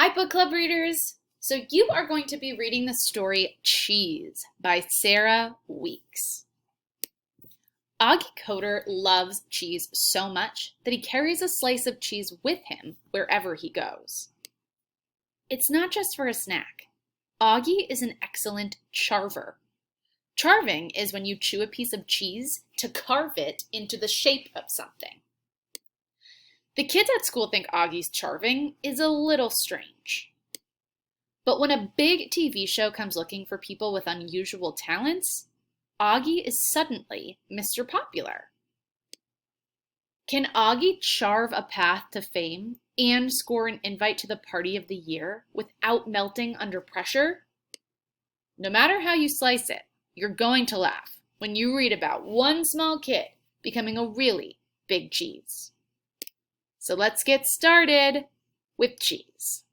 Hi, book club readers! So you are going to be reading the story Cheese by Sarah Weeks. Oggie Coder loves cheese so much that he carries a slice of cheese with him wherever he goes. It's not just for a snack. Oggie is an excellent charver. Charving is when you chew a piece of cheese to carve it into the shape of something. The kids at school think Oggie's charving is a little strange. But when a big TV show comes looking for people with unusual talents, Oggie is suddenly Mr. Popular. Can Oggie charve a path to fame and score an invite to the party of the year without melting under pressure? No matter how you slice it, you're going to laugh when you read about one small kid becoming a really big cheese. So let's get started with cheese.